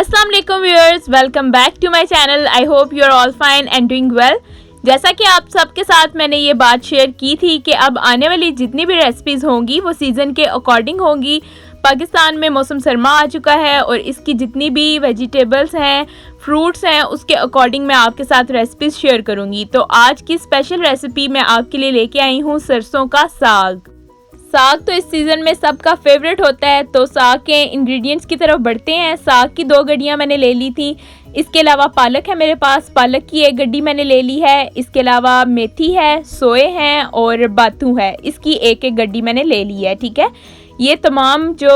अस्सलाम वालेकुम viewers, welcome back to my channel. I hope you are all fine and doing well. जैसा कि आप सबके साथ मैंने ये बात शेयर की थी कि अब आने वाली जितनी भी रेसिपीज़ होंगी वो सीज़न के अकॉर्डिंग होंगी। पाकिस्तान में मौसम सरमा आ चुका है और इसकी जितनी भी वेजिटेबल्स हैं, फ्रूट्स हैं, उसके अकॉर्डिंग मैं आपके साथ रेसिपीज़ शेयर करूँगी। तो आज की स्पेशल रेसिपी मैं आपके लिए लेके आई हूँ सरसों का साग। साग तो इस सीज़न में सबका फेवरेट होता है। तो साग के इंग्रेडिएंट्स की तरफ बढ़ते हैं। साग की 2 गड्डियाँ मैंने ले ली थी। इसके अलावा पालक है मेरे पास, पालक की 1 गड्डी मैंने ले ली है। इसके अलावा मेथी है, सोए हैं और बातू है, इसकी 1-1 गड्डी मैंने ले ली है। ठीक है, ये तमाम जो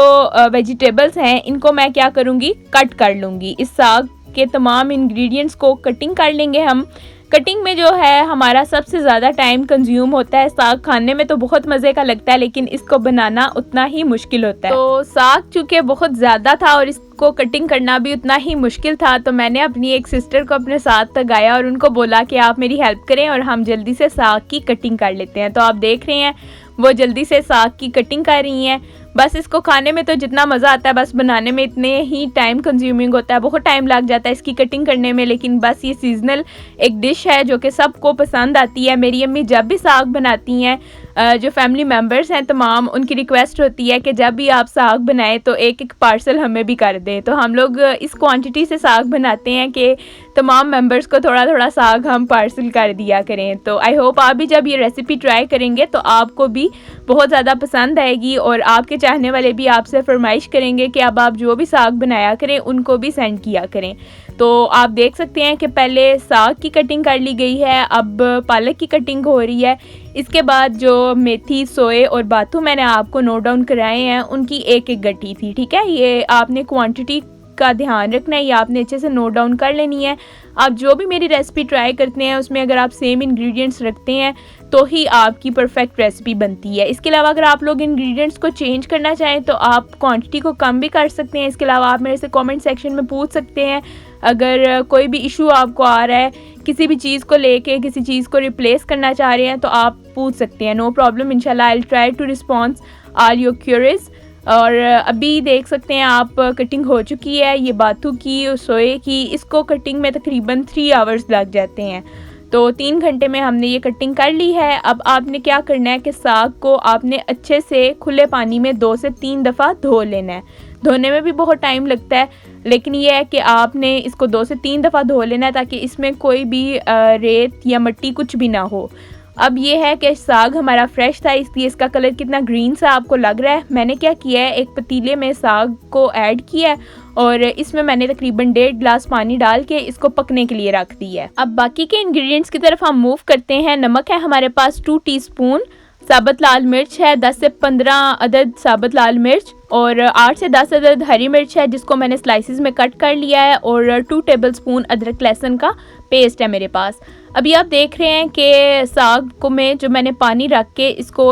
वेजिटेबल्स हैं इनको मैं क्या करूँगी, कट कर लूँगी। इस साग के तमाम इंग्रेडिएंट्स को कटिंग कर लेंगे हम। कटिंग में जो है हमारा सबसे ज़्यादा टाइम कंज्यूम होता है। साग खाने में तो बहुत मज़े का लगता है लेकिन इसको बनाना उतना ही मुश्किल होता है। तो साग चूँकि बहुत ज़्यादा था और इसको कटिंग करना भी उतना ही मुश्किल था, तो मैंने अपनी एक सिस्टर को अपने साथ लगाया और उनको बोला कि आप मेरी हेल्प करें और हम जल्दी से साग की कटिंग कर लेते हैं। तो आप देख रहे हैं वो जल्दी से साग की कटिंग कर रही हैं। बस इसको खाने में तो जितना मज़ा आता है बस बनाने में इतने ही टाइम कंज्यूमिंग होता है, बहुत टाइम लग जाता है इसकी कटिंग करने में। लेकिन बस ये सीजनल एक डिश है जो कि सबको पसंद आती है। मेरी अम्मी जब भी साग बनाती हैं, जो फैमिली मेम्बर्स हैं तमाम, उनकी रिक्वेस्ट होती है कि जब भी आप साग बनाएं तो 1-1 पार्सल हमें भी कर दें। तो हम लोग इस क्वांटिटी से साग बनाते हैं कि तमाम मेंबर्स को थोड़ा थोड़ा साग हम पार्सल कर दिया करें। तो आई होप आप भी जब ये रेसिपी ट्राई करेंगे तो आपको भी बहुत ज़्यादा पसंद आएगी और आपके चाहने वाले भी आपसे फरमाइश करेंगे कि अब आप जो भी साग बनाया करें उनको भी सेंड किया करें। तो आप देख सकते हैं कि पहले साग की कटिंग कर ली गई है, अब पालक की कटिंग हो रही है। इसके बाद जो मेथी, सोए और बातू मैंने आपको नोट डाउन कराए हैं उनकी 1-1 गड्डी थी। ठीक है, ये आपने क्वांटिटी का ध्यान रखना है, ये आपने अच्छे से नोट डाउन कर लेनी है। आप जो भी मेरी रेसिपी ट्राई करते हैं उसमें अगर आप सेम इंग्रेडिएंट्स रखते हैं तो ही आपकी परफेक्ट रेसिपी बनती है। इसके अलावा अगर आप लोग इंग्रेडिएंट्स को चेंज करना चाहें तो आप क्वांटिटी को कम भी कर सकते हैं। इसके अलावा आप मेरे से कमेंट सेक्शन में पूछ सकते हैं अगर कोई भी इशू आपको आ रहा है, किसी भी चीज़ को लेके किसी चीज़ को रिप्लेस करना चाह रहे हैं तो आप पूछ सकते हैं। नो प्रॉब्लम, इंशाल्लाह I will try to response all your queries. और अभी देख सकते हैं आप कटिंग हो चुकी है ये बातू की और सोए की। इसको कटिंग में तकरीबन 3 आवर्स लग जाते हैं। तो 3 घंटे में हमने ये कटिंग कर ली है। अब आपने क्या करना है कि साग को आपने अच्छे से खुले पानी में 2 से 3 दफ़ा धो लेना है। धोने में भी बहुत टाइम लगता है लेकिन ये है कि आपने इसको 2 से 3 दफ़ा धो लेना है ताकि इसमें कोई भी रेत या मिट्टी कुछ भी ना हो। अब ये है कि साग हमारा फ्रेश था इसलिए इसका कलर कितना ग्रीन सा आपको लग रहा है। मैंने क्या किया है, एक पतीले में साग को ऐड किया है और इसमें मैंने तकरीबन 1.5 गिलास पानी डाल के इसको पकने के लिए रख दिया है। अब बाकी के इंग्रेडिएंट्स की तरफ हम मूव करते हैं। नमक है हमारे पास 2 टीस्पून, साबुत लाल मिर्च है 10 से 15 अदद साबुत लाल मिर्च और 8 से 10 अदद हरी मिर्च है जिसको मैंने स्लाइसिस में कट कर लिया है और 2 टेबलस्पून अदरक लहसुन का पेस्ट है मेरे पास। अभी आप देख रहे हैं कि साग को में जो मैंने पानी रख के इसको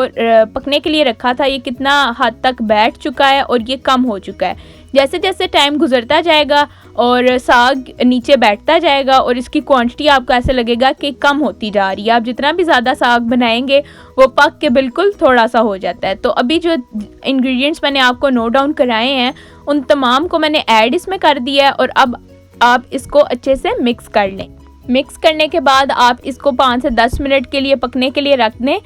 पकने के लिए रखा था ये कितना हद तक बैठ चुका है और ये कम हो चुका है। जैसे जैसे टाइम गुजरता जाएगा और साग नीचे बैठता जाएगा और इसकी क्वांटिटी आपको ऐसे लगेगा कि कम होती जा रही है। आप जितना भी ज़्यादा साग बनाएंगे वो पक के बिल्कुल थोड़ा सा हो जाता है। तो अभी जो इंग्रेडिएंट्स मैंने आपको नोट डाउन कराए हैं उन तमाम को मैंने ऐड इसमें कर दिया है और अब आप इसको अच्छे से मिक्स कर लें। मिक्स करने के बाद आप इसको 5 से 10 मिनट के लिए पकने के लिए रख दें।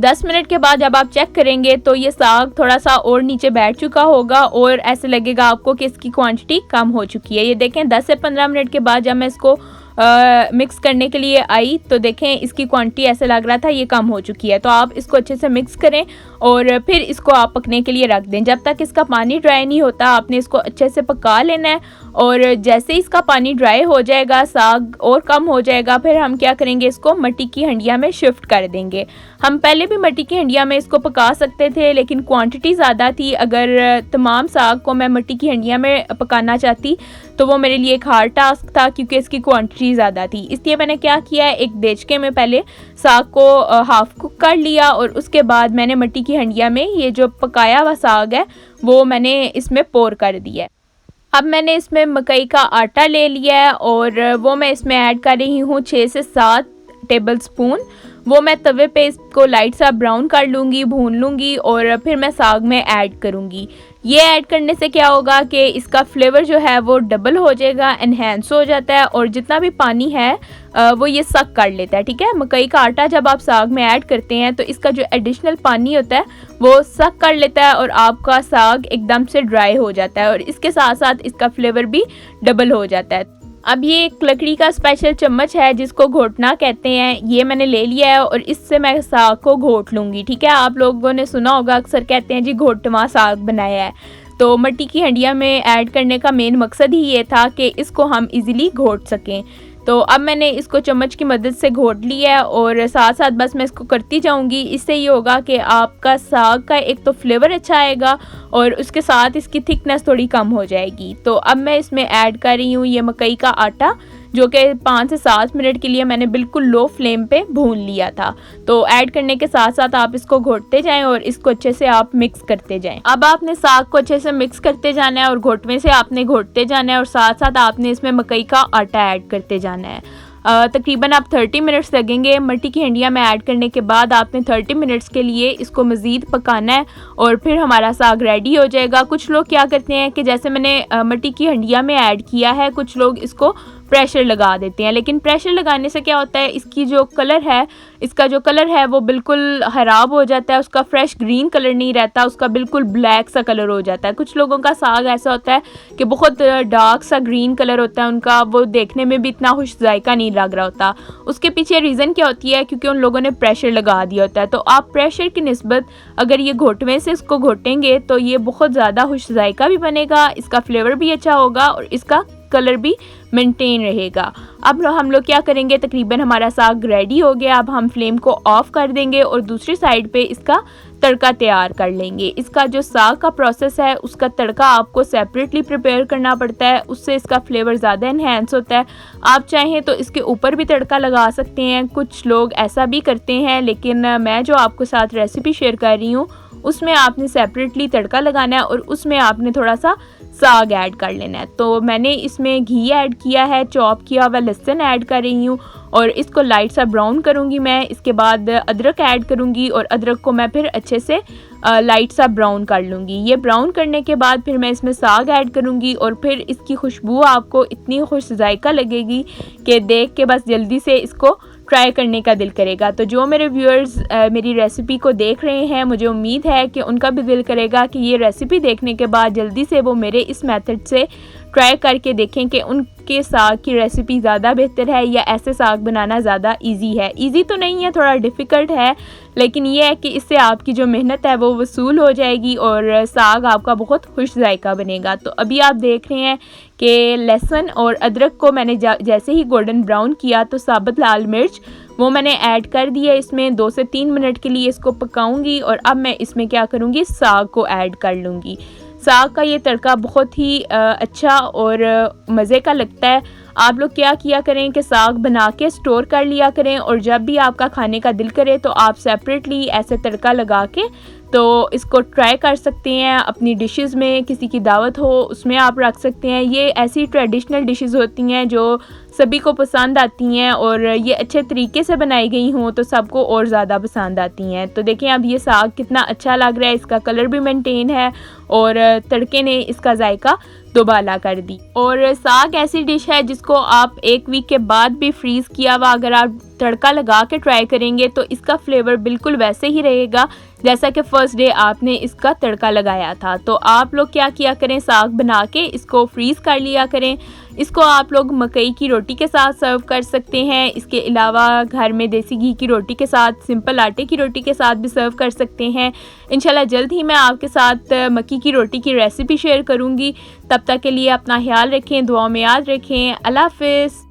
10 मिनट के बाद जब आप चेक करेंगे तो ये साग थोड़ा सा और नीचे बैठ चुका होगा और ऐसे लगेगा आपको कि इसकी क्वांटिटी कम हो चुकी है। ये देखें 10 से 15 मिनट के बाद जब मैं इसको मिक्स करने के लिए आई तो देखें इसकी क्वांटिटी ऐसे लग रहा था ये कम हो चुकी है। तो आप इसको अच्छे से मिक्स करें और फिर इसको आप पकने के लिए रख दें। जब तक इसका पानी ड्राई नहीं होता आपने इसको अच्छे से पका लेना है और जैसे इसका पानी ड्राई हो जाएगा, साग और कम हो जाएगा, फिर हम क्या करेंगे, इसको मिट्टी की हंडिया में शिफ्ट कर देंगे। हम पहले भी मिट्टी की हंडिया में इसको पका सकते थे लेकिन क्वांटिटी ज़्यादा थी। अगर तमाम साग को मैं मिट्टी की हंडिया में पकाना चाहती तो वो मेरे लिए एक हार्ड टास्क था क्योंकि इसकी क्वांटिटी ज़्यादा थी। इसलिए मैंने क्या किया है, एक देचके में पहले साग को हाफ कुक कर लिया और उसके बाद मैंने मिट्टी की हंडिया में ये जो पकाया हुआ साग है वो मैंने इसमें पोर कर दिया है। अब मैंने इसमें मकई का आटा ले लिया है और वो मैं इसमें ऐड कर रही हूँ 6 से 7 टेबलस्पून। वो मैं तवे पे इसको लाइट सा ब्राउन कर लूँगी, भून लूँगी और फिर मैं साग में ऐड करूँगी। ये ऐड करने से क्या होगा कि इसका फ्लेवर जो है वो डबल हो जाएगा, एनहेंस हो जाता है और जितना भी पानी है वो ये सक कर लेता है। ठीक है, मकई का आटा जब आप साग में ऐड करते हैं तो इसका जो एडिशनल पानी होता है वो सक कर लेता है और आपका साग एकदम से ड्राई हो जाता है और इसके साथ साथ इसका फ्लेवर भी डबल हो जाता है। अब ये एक लकड़ी का स्पेशल चम्मच है जिसको घोटना कहते हैं, ये मैंने ले लिया है और इससे मैं साग को घोट लूँगी। ठीक है, आप लोगों ने सुना होगा, अक्सर कहते हैं जी घोटवा साग बनाया है। तो मिट्टी की हंडिया में ऐड करने का मेन मकसद ही ये था कि इसको हम इजीली घोट सकें। तो अब मैंने इसको चम्मच की मदद से घोट लिया है और साथ साथ बस मैं इसको करती जाऊंगी। इससे ये होगा कि आपका साग का एक तो फ्लेवर अच्छा आएगा और उसके साथ इसकी थिकनेस थोड़ी कम हो जाएगी। तो अब मैं इसमें ऐड कर रही हूँ ये मकई का आटा, जो कि 5 से 7 मिनट के लिए मैंने बिल्कुल लो फ्लेम पे भून लिया था। तो ऐड करने के साथ साथ आप इसको घोटते जाएं और इसको अच्छे से आप मिक्स करते जाएं। अब आपने साग को अच्छे से मिक्स करते जाना है और घोटवे से आपने घोटते जाना है और साथ साथ आपने इसमें मकई का आटा ऐड करते जाना है। तकरीबन आप 30 मिनट्स लगेंगे। मिट्टी की हंडिया में ऐड करने के बाद आपने 30 मिनट्स के लिए इसको मज़ीद पकाना है और फिर हमारा साग रेडी हो जाएगा। कुछ लोग क्या करते हैं कि जैसे मैंने मिट्टी की हंडिया में ऐड किया है, कुछ लोग इसको प्रेशर लगा देते हैं, लेकिन प्रेशर लगाने से क्या होता है, इसका जो कलर है वो बिल्कुल ख़राब हो जाता है, उसका फ्रेश ग्रीन कलर नहीं रहता, उसका बिल्कुल ब्लैक सा कलर हो जाता है। कुछ लोगों का साग ऐसा होता है कि बहुत डार्क सा ग्रीन कलर होता है उनका, वो देखने में भी इतना खुश जायका नहीं लग रहा होता। उसके पीछे रीज़न क्या होती है, क्योंकि उन लोगों ने प्रेशर लगा दिया होता है। तो आप प्रेशर की निस्बत अगर ये घोटवे से इसको घोटेंगे तो ये बहुत ज़्यादा खुश जायका भी बनेगा, इसका फ्लेवर भी अच्छा होगा और इसका कलर भी मेंटेन रहेगा। अब हम लोग क्या करेंगे, तकरीबन हमारा साग रेडी हो गया। अब हम फ्लेम को ऑफ कर देंगे और दूसरी साइड पे इसका तड़का तैयार कर लेंगे। इसका जो साग का प्रोसेस है उसका तड़का आपको सेपरेटली प्रिपेयर करना पड़ता है, उससे इसका फ्लेवर ज़्यादा इन्हेंस होता है। आप चाहें तो इसके ऊपर भी तड़का लगा सकते हैं, कुछ लोग ऐसा भी करते हैं, लेकिन मैं जो आपको साथ रेसिपी शेयर कर रही हूँ उसमें आपने सेपरेटली तड़का लगाना है और उसमें आपने थोड़ा सा साग ऐड कर लेना है। तो मैंने इसमें घी ऐड किया है, चॉप किया हुआ लहसुन ऐड कर रही हूँ और इसको लाइट सा ब्राउन करूँगी मैं। इसके बाद अदरक ऐड करूँगी और अदरक को मैं फिर अच्छे से लाइट सा ब्राउन कर लूँगी। ये ब्राउन करने के बाद फिर मैं इसमें साग ऐड करूँगी और फिर इसकी खुशबू आपको इतनी खुश जायका लगेगी कि देख के बस जल्दी से इसको ट्राई करने का दिल करेगा। तो जो मेरे व्यूअर्स मेरी रेसिपी को देख रहे हैं, मुझे उम्मीद है कि उनका भी दिल करेगा कि ये रेसिपी देखने के बाद जल्दी से वो मेरे इस मेथड से ट्राई करके देखें कि उनके साग की रेसिपी ज़्यादा बेहतर है या ऐसे साग बनाना ज़्यादा इजी है। इजी तो नहीं है, थोड़ा डिफ़िकल्ट है, लेकिन ये है कि इससे आपकी जो मेहनत है वो वसूल हो जाएगी और साग आपका बहुत खुश जायका बनेगा। तो अभी आप देख रहे हैं कि लहसुन और अदरक को मैंने जैसे ही गोल्डन ब्राउन किया तो साबुत लाल मिर्च वो मैंने ऐड कर दिया। इसमें 2 से 3 मिनट के लिए इसको पकाऊंगी और अब मैं इसमें क्या करूँगी, साग को ऐड कर लूँगी। साग का ये तड़का बहुत ही अच्छा और मज़े का लगता है। आप लोग क्या किया करें कि साग बना के स्टोर कर लिया करें और जब भी आपका खाने का दिल करे तो आप सेपरेटली ऐसे तड़का लगा के तो इसको ट्राई कर सकते हैं। अपनी डिशेस में किसी की दावत हो उसमें आप रख सकते हैं। ये ऐसी ट्रेडिशनल डिशेस होती हैं जो सभी को पसंद आती हैं और ये अच्छे तरीके से बनाई गई हों तो सबको और ज़्यादा पसंद आती हैं। तो देखें अब ये साग कितना अच्छा लग रहा है, इसका कलर भी मेंटेन है और तड़के ने इसका जायका दोबाला कर दी। और साग ऐसी डिश है जिसको आप 1 वीक के बाद भी फ्रीज़ किया हुआ अगर आप तड़का लगा के ट्राई करेंगे तो इसका फ्लेवर बिल्कुल वैसे ही रहेगा जैसा कि फ़र्स्ट डे आपने इसका तड़का लगाया था। तो आप लोग क्या किया करें, साग बना के इसको फ्रीज़ कर लिया करें। इसको आप लोग मकई की रोटी के साथ सर्व कर सकते हैं। इसके अलावा घर में देसी घी की रोटी के साथ, सिंपल आटे की रोटी के साथ भी सर्व कर सकते हैं। इंशाल्लाह जल्द ही मैं आपके साथ मक्की की रोटी की रेसिपी शेयर करूंगी। तब तक के लिए अपना ख्याल रखें, दुआ में याद रखें। अल्लाह हाफ़िज़।